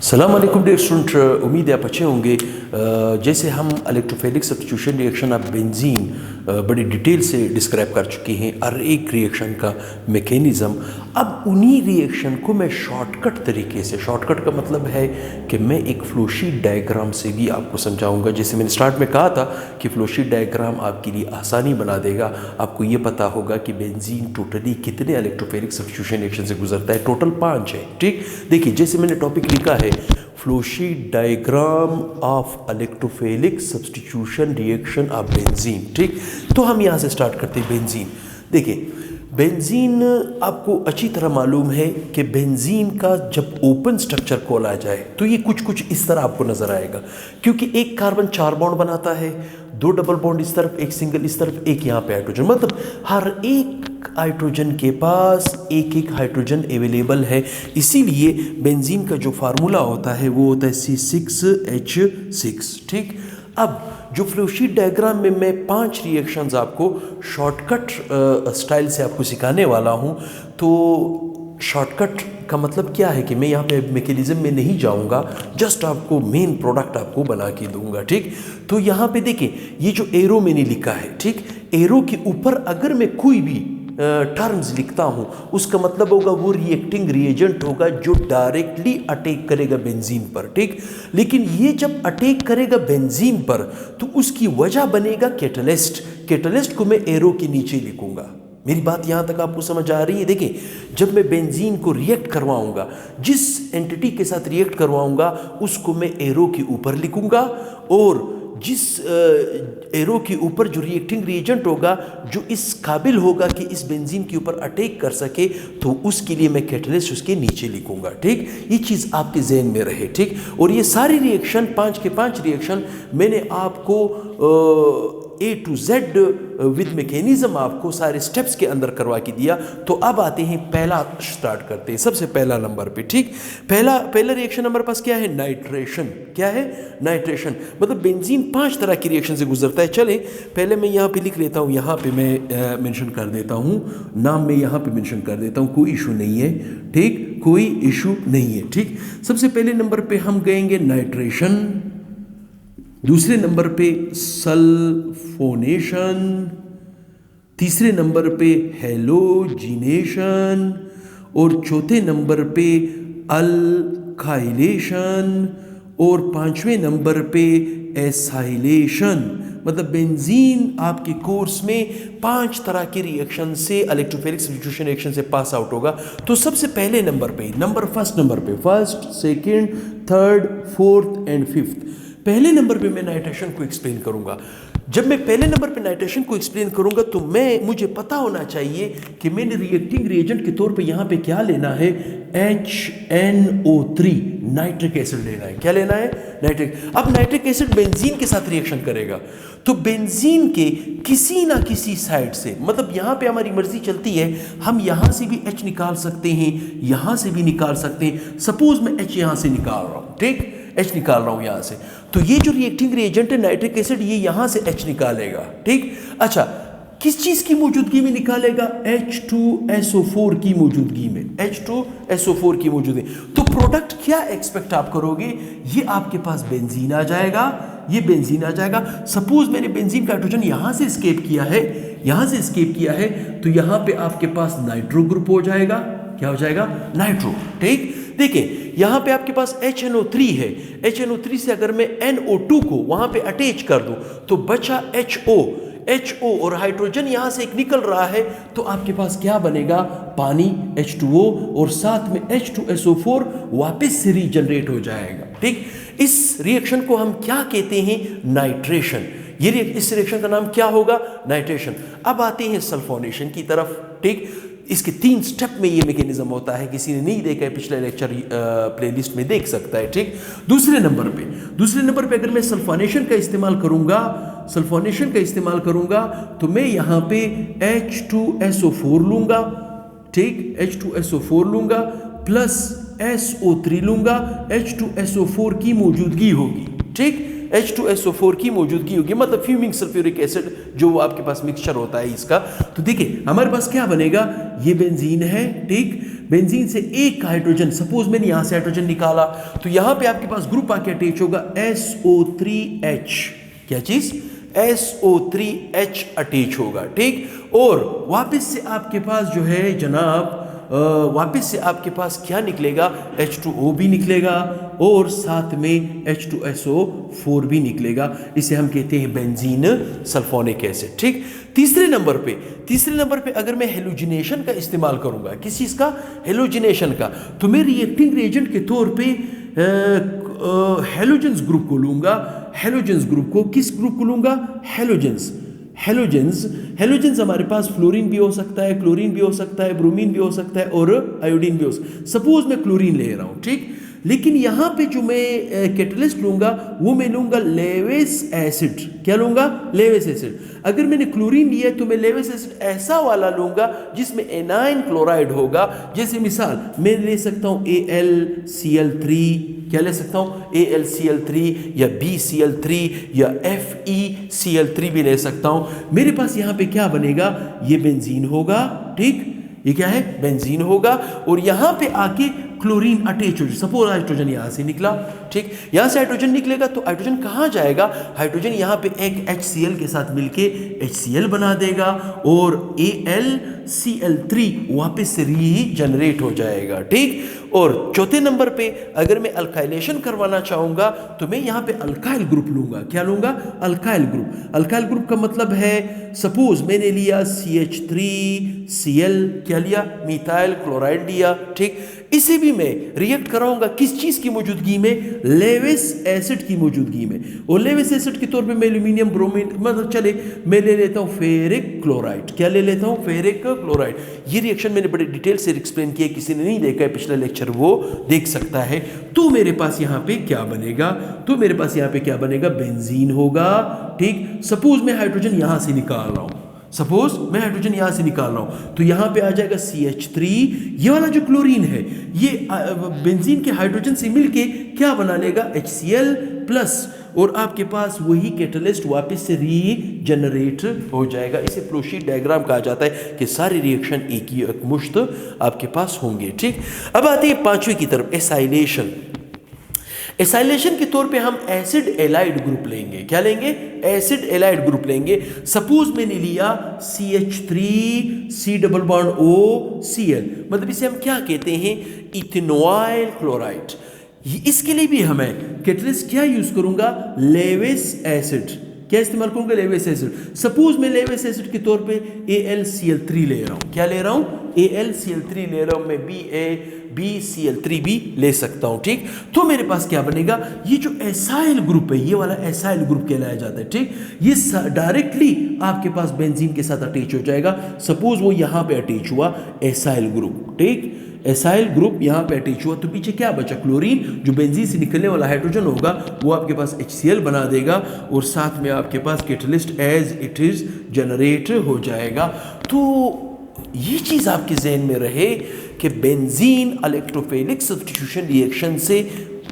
सलाम अलैकुम dear student, उम्मीद है आप अच्छे होंगे। जैसे हम electrophilic substitution reaction of benzene बड़ी डिटेल से डिस्क्राइब कर चुके हैं, हर एक रिएक्शन का मैकेनिज़्म। अब उन्हीं रिएक्शन को मैं शॉर्टकट तरीके से, शॉर्टकट का मतलब है कि मैं एक फ्लोशीट डायग्राम से भी आपको समझाऊंगा। जैसे मैंने स्टार्ट में कहा था कि फ्लोशीट डायग्राम आपके लिए आसानी बना देगा। आपको ये पता होगा कि बेंजीन टोटली कितने इलेक्ट्रोफिलिक सब्स्टिट्यूशन रिएक्शन से गुजरता है। टोटल 5 है। ठीक, देखिए जैसे मैंने टॉपिक लिखा है flowsheet diagram of electrophilic substitution reaction of benzene. ठीक, तो हम यहाँ से स्टार्ट करते हैं। बेंजीन, देखिए बेंजीन आपको अच्छी तरह मालूम है कि बेंजीन का जब ओपन स्ट्रक्चर खोला जाए तो ये कुछ कुछ इस तरह आपको नजर आएगा, क्योंकि एक कार्बन 4 बॉन्ड बनाता है, 2 डबल बॉन्ड इस तरफ, एक सिंगल इस तरफ, एक यहाँ पे हाइड्रोजन। मतलब हर एक हाइड्रोजन के पास एक एक हाइड्रोजन अवेलेबल है। इसीलिए बेंजीन का जो फार्मूला होता है वो होता है C6H6। ठीक, अब जो फ्लोशीट डायग्राम में मैं 5 रिएक्शंस आपको शॉर्टकट स्टाइल से आपको सिखाने वाला हूँ। तो शॉर्टकट का मतलब क्या है कि मैं यहाँ पे मैकेनिज्म में नहीं जाऊँगा, जस्ट आपको मेन प्रोडक्ट आपको बना के दूंगा। ठीक, तो यहाँ पे देखिए ये जो एरो मैंने लिखा है, ठीक, एरो के ऊपर अगर मैं कोई भी टर्म्स लिखता हूं उसका मतलब होगा वो रिएक्टिंग रिएजेंट होगा जो डायरेक्टली अटैक करेगा बेंजीन पर। ठीक, लेकिन ये जब अटैक करेगा बेंजीन पर तो उसकी वजह बनेगा कैटलिस्ट। कैटलिस्ट को मैं एरो के नीचे लिखूंगा। मेरी बात यहाँ तक आपको समझ आ रही है? देखिए जब मैं बेंजीन को रिएक्ट करवाऊंगा, जिस एंटिटी के साथ रिएक्ट करवाऊंगा उसको मैं एरो के ऊपर लिखूंगा, और जिस एरो के ऊपर जो रिएक्टिंग रिएजेंट होगा जो इस काबिल होगा कि इस बेंजीन के ऊपर अटैक कर सके तो उसके लिए मैं कैटलिस्ट उसके नीचे लिखूंगा। ठीक, ये चीज़ आपके जहन में रहे। ठीक, और ये सारी रिएक्शन 5 के 5 रिएक्शन मैंने आपको A to Z with mechanism आपको सारे स्टेप्स के अंदर करवा के दिया। तो अब आते हैं, पहला स्टार्ट करते हैं सबसे पहला नंबर पे। ठीक, पहला रिएक्शन हमारे पास क्या है? नाइट्रेशन। क्या है? नाइट्रेशन। मतलब बेंजीन 5 तरह की रिएक्शन से गुजरता है। चले पहले मैं यहाँ पे लिख लेता हूँ, यहाँ पे मैं मेंशन कर देता हूँ, नाम मैं यहाँ पे मेंशन कर देता हूँ, कोई इशू नहीं है। ठीक, कोई इशू नहीं है। ठीक, सबसे पहले नंबर पे हम गएंगे नाइट्रेशन, दूसरे नंबर पे सल्फोनेशन, तीसरे नंबर पे हेलोजिनेशन, और चौथे नंबर पे अल्काइलेशन, और 5वें नंबर पे एसाइलेशन। मतलब बेंजीन आपके कोर्स में 5 तरह के रिएक्शन से, इलेक्ट्रोफिलिक सब्स्टिट्यूशन रिएक्शन से पास आउट होगा। तो सबसे पहले नंबर पे, फर्स्ट नंबर पे, first, second, third, fourth and fifth, पहले नंबर पे मैं नाइट्रेशन को एक्सप्लेन करूंगा। जब मैं पहले नंबर पे नाइट्रेशन को एक्सप्लेन करूंगा तो मुझे पता होना चाहिए कि मैंने रिएक्टिंग रिएजेंट के तौर पे यहाँ पे क्या लेना है? HNO3 नाइट्रिक एसिड लेना है। क्या लेना है? नाइट्रिक। अब नाइट्रिक एसिड बेंजीन के साथ रिएक्शन करेगा तो बेंजीन के किसी ना किसी साइड से, मतलब यहाँ पे हमारी मर्जी चलती है, हम यहाँ से भी H निकाल सकते हैं, यहाँ से भी निकाल सकते हैं। सपोज मैं H यहाँ से निकाल रहा हूँ, ठीक, H निकाल रहा हूं यहां से, तो ये जो रिएक्टिंग रिएजेंट है नाइट्रिक एसिड, ये यहां से H निकालेगा। ठीक, अच्छा, किस चीज की मौजूदगी में निकालेगा? H2SO4 की मौजूदगी में, H2SO4 की मौजूदगी। तो प्रोडक्ट क्या एक्सपेक्ट आप करोगे? ये आपके पास बेंजीन आ जाएगा, ये बेंजीन आ जाएगा। सपोज मैंने बेंजीन का हाइड्रोजन यहां से एस्केप किया है, यहां से एस्केप किया है, तो यहां पे आपके पास नाइट्रो ग्रुप हो जाएगा। क्या हो जाएगा? नाइट्रो। ठीक, देखिए यहां पे आपके पास HNO3 है, HNO3 से अगर मैं NO2 को वहां पे अटैच कर दूं तो बचा HO और हाइड्रोजन यहां से एक निकल रहा है, तो आपके पास क्या बनेगा? पानी, H2O, और साथ में H2SO4 वापस से रीजनरेट हो जाएगा। ठीक, इस रिएक्शन को हम क्या कहते हैं? नाइट्रेशन। इस रिएक्शन का नाम क्या होगा? नाइट्रेशन। अब आते हैं सल्फोनेशन की तरफ। ठीक, इसके 3 स्टेप में ये मैकेनिज्म होता है, किसी ने नहीं देखा है पिछले लेक्चर प्लेलिस्ट में देख सकता है। ठीक, दूसरे नंबर पे अगर मैं सल्फोनेशन का इस्तेमाल करूंगा तो मैं यहां पे H2SO4 लूंगा। ठीक, H2SO4 लूंगा प्लस SO3 लूंगा, H2SO4 की मौजूदगी होगी। ठीक, H2SO4 की मौजूदगी होगी, मतलब फ्यूमिंग सल्फ्यूरिक एसिड जो आपके पास मिक्सचर होता है इसका। तो देखिए हमारे पास क्या बनेगा? ये बेंजीन है। ठीक, बेंजीन से एक हाइड्रोजन, सपोज मैंने यहां से हाइड्रोजन निकाला तो यहां पे आपके पास ग्रुप आके अटैच होगा SO3H, क्या चीज, SO3H अटैच होगा, ठीक। और वापस से आपके पास जो है जनाब वापस से आपके पास क्या निकलेगा, H2O भी निकलेगा और साथ में H2SO4 भी निकलेगा। इसे हम कहते हैं बेंजीन सल्फोनिक एसिड, ठीक। तीसरे नंबर पे अगर मैं हेलोजिनेशन का इस्तेमाल करूंगा, किस चीज का, हेलोजिनेशन का, तो मैं रिएक्टिंग रिएजेंट के तौर पे हेलोजेंस ग्रुप को लूंगा। हेलोजेंस ग्रुप को, किस ग्रुप को लूंगा, हेलोजेंस। हेलोजेंस हमारे पास फ्लोरीन भी हो सकता है, क्लोरीन भी हो सकता है, ब्रोमीन भी हो सकता है और आयोडीन भी हो सकता है। सपोज मैं क्लोरीन ले रहा हूं, ठीक। लेकिन यहां पे जो मैं कैटलिस्ट लूंगा वो मैं लूंगा लेविस एसिड। क्या लूंगा, लेविस एसिड। अगर मैंने क्लोरीन लिया तो मैं लेविस एसिड ऐसा वाला लूंगा जिसमें एनाइन क्लोराइड होगा। जैसे मिसाल मैं ले सकता हूं AlCl3, क्या ले सकता हूं, AlCl3 या BCl3 या FeCl3 भी ले सकता हूं। मेरे पास यहां पे क्या बनेगा, ये बेंजीन होगा, ठीक। ये क्या है, बेंजीन होगा और यहां पे आके क्लोरीन अटैच हो जाए। सपोज हाइड्रोजन यहां से निकला, ठीक। यहां से हाइड्रोजन निकलेगा तो हाइड्रोजन कहां जाएगा, हाइड्रोजन यहां पे एक HCl के साथ मिलके HCl बना देगा और AlCl3 वापस से रीजनरेट हो जाएगा, ठीक। और चौथे नंबर पे अगर मैं अल्काइलेशन करवाना चाहूंगा तो मैं यहां पे अल्काइल ग्रुप लूंगा। क्या लूंगा, अल्काइल ग्रुप। अल्काइल ग्रुप का मतलब है, सपोज मैंने लिया CH3Cl, क्या लिया, मिथाइल क्लोराइड लिया, ठीक। इसे भी मैं रिएक्ट कराऊंगा किस चीज की मौजूदगी में, लेविस एसिड की मौजूदगी में। और लेविस एसिड के तौर पे मैं एल्यूमिनियम ब्रोमीन, मतलब चले मैं ले लेता हूं फेरिक क्लोराइड। क्या ले लेता हूं, फेरिक क्लोराइड। ये रिएक्शन मैंने बड़े डिटेल से एक्सप्लेन किया, किसी ने नहीं देखा है पिछला लेक्चर वो देख सकता है। तो मेरे पास यहां पे क्या बनेगा, बेंजीन होगा, ठीक। सपोज मैं हाइड्रोजन यहां से निकाल रहा हूं, तो यहां पे आ जाएगा CH3। ये वाला जो क्लोरीन है ये बेंजीन के हाइड्रोजन से मिलके क्या बना लेगा, HCl प्लस, और आपके पास वही कैटलिस्ट वापस से रीजनरेट हो जाएगा। इसे फ्लोशीट डायग्राम कहा जाता है कि सारे रिएक्शन एक ही मुश्त आपके पास होंगे, ठीक। अब आते हैं पांचवी की तरफ, एसाइलेशन। एसाइलेशन के तौर पे हम एसिड एलाइड ग्रुप लेंगे। क्या लेंगे, एसिड एलाइड ग्रुप लेंगे। सपोज मैंने लिया CH3 डबल बॉन्ड OCl, मतलब इसे हम क्या कहते हैं, इथेनॉइल क्लोराइड। इसके लिए भी हमें कैटलिस्ट क्या यूज करूंगा, लेविस एसिड। क्या इस्तेमाल करूंगा, लेविस एसिड। सपोज मैं लेविस एसिड के तौर पे AlCl3 ले रहा हूं। क्या ले रहा हूं, AlCl3 ले रहा हूं मैं, BCl3 भी ले सकता हूं, ठीक। तो मेरे पास क्या बनेगा, ये जो एसाइल ग्रुप है, ये वाला एसाइल ग्रुप कहलाया जाता है, ठीक। ये डायरेक्टली आपके पास बेंजीन के साथ अटैच हो जाएगा। सपोज वो यहां पे अटैच हुआ, एसाइल ग्रुप, ठीक। एसाइल ग्रुप यहां पे अटैच हुआ तो पीछे क्या बचा, क्लोरीन। जो बेंजीन से निकलने वाला हाइड्रोजन होगा वो आपके पास HCl बना देगा और साथ में आपके पास catalyst as it is generate हो जाएगा। तो ये चीज आपके जहन में रहे कि बेंजीन इलेक्ट्रोफिलिक सब्स्टिट्यूशन रिएक्शन से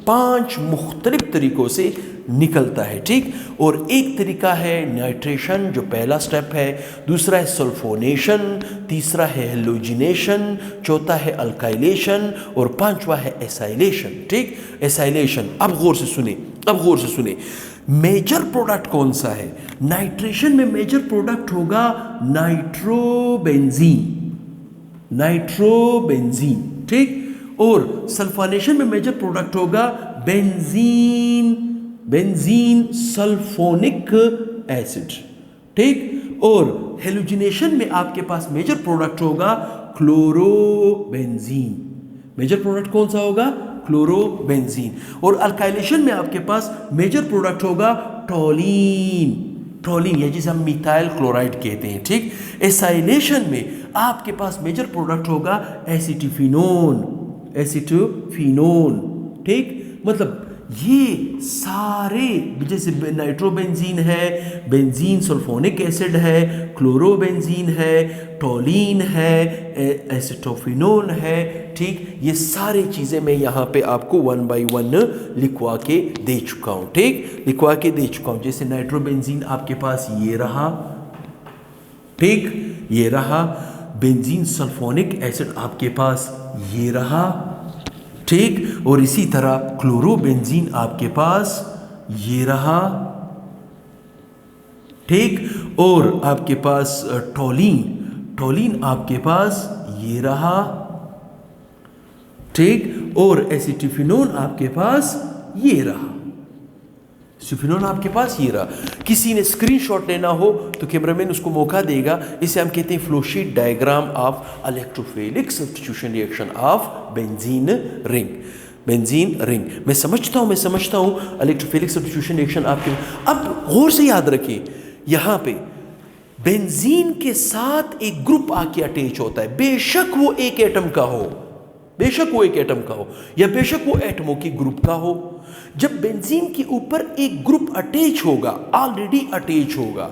5 मुख्तलिफ तरीकों से निकलता है, ठीक। और एक तरीका है नाइट्रेशन, जो पहला स्टेप है। दूसरा है सल्फोनेशन, तीसरा है हेलोजिनेशन, चौथा है अल्काइलेशन और पांचवा है एसाइलेशन, ठीक। एसाइलेशन, अब गौर से सुने, मेजर प्रोडक्ट कौन सा है, नाइट्रेशन में मेजर प्रोडक्ट होगा नाइट्रोबेंजीन, ठीक। और सल्फोनेशन में मेजर प्रोडक्ट होगा बेंजीन सल्फोनिक एसिड, ठीक। और हेलोजिनेशन में आपके पास मेजर प्रोडक्ट होगा क्लोरोबेंजीन। मेजर प्रोडक्ट कौन सा होगा, क्लोरोबेंजीन। और अल्काइलेशन में आपके पास मेजर प्रोडक्ट होगा टोलीन, या जिसे हम मिथाइल क्लोराइड कहते हैं, ठीक। एसाइलेशन में आपके पास मेजर प्रोडक्ट होगा एसिटिफिनोन, ठीक। मतलब ये सारे, जैसे नाइट्रोबेंजीन है, बेंजीन सल्फोनिक एसिड है, क्लोरोबेंजीन है, टोलीन है, एसिटोफिनोन है, ठीक। ये सारी चीज़ें मैं यहाँ पे आपको 1 by 1 लिखवा के दे चुका हूँ, ठीक। जैसे नाइट्रोबेंजीन आपके पास ये रहा, ठीक, ये रहा। बेंजीन सल्फोनिक एसिड आपके पास ये रहा, ठीक। और इसी तरह क्लोरोबेंजीन आपके पास ये रहा, ठीक। और आपके पास टोलीन आपके पास ये रहा, ठीक। और एसिटिफिनोन आपके पास ये रहा, सिफिनोन आपके पास ये रहा। किसी ने स्क्रीनशॉट लेना हो तो कैमरामैन उसको मौका देगा। इसे हम कहते हैं flowsheet diagram of electrophilic substitution reaction of benzene ring. मैं समझता हूँ इलेक्ट्रोफिलिक सब्स्टिट्यूशन रिएक्शन आपके। अब गौर से याद रखिए, यहाँ पे बेंजीन के साथ एक ग्रुप आके अटैच होता है, बेशक वो एक एटम का हो, या बेशक वो एटमों की ग्रुप का हो। जब बेंजीन के ऊपर एक ग्रुप अटैच होगा, ऑलरेडी अटैच होगा,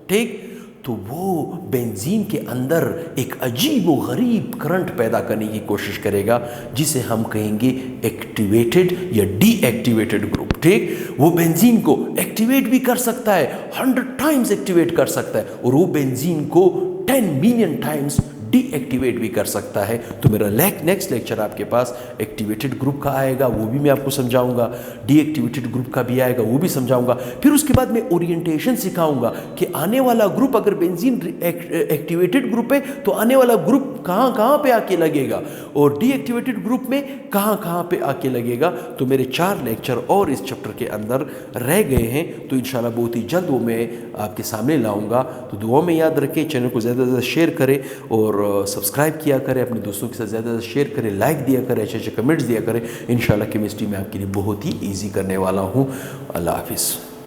ठीक, तो वो बेंजीन के अंदर एक अजीब व गरीब करंट पैदा करने की कोशिश करेगा, जिसे हम कहेंगे एक्टिवेटेड या डीएक्टिवेटेड ग्रुप, ठीक। वो बेंजीन को एक्टिवेट भी कर सकता है, 100 टाइम्स एक्टिवेट कर सकता है, और वो बेंजीन को 10 मिलियन टाइम्स डीएक्टिवेट भी कर सकता है। तो मेरा नेक्स्ट लेक्चर आपके पास एक्टिवेटेड ग्रुप का आएगा, वो भी मैं आपको समझाऊंगा, डीएक्टिवेटेड ग्रुप का भी आएगा, वो भी समझाऊंगा। फिर उसके बाद मैं ओरिएंटेशन सिखाऊंगा कि आने वाला ग्रुप, अगर बेंजीन एक्टिवेटेड ग्रुप है तो आने वाला ग्रुप कहाँ पे आके लगेगा, और डीएक्टिवेटेड ग्रुप में कहाँ पे आके लगेगा। तो मेरे 4 लेक्चर और इस चैप्टर के अंदर रह गए हैं, तो इंशाल्लाह बहुत ही जल्द वो मैं आपके सामने लाऊंगा। तो दुआ में याद रखें, चैनल को ज़्यादा से ज़्यादा शेयर करें और सब्सक्राइब किया करें, अपने दोस्तों के साथ ज़्यादा शेयर करें, लाइक दिया करें, अच्छे कमेंट्स दिया करें। इंशाल्लाह केमिस्ट्री में आपके लिए बहुत ही ईजी करने वाला हूँ। अल्लाह हाफिज़।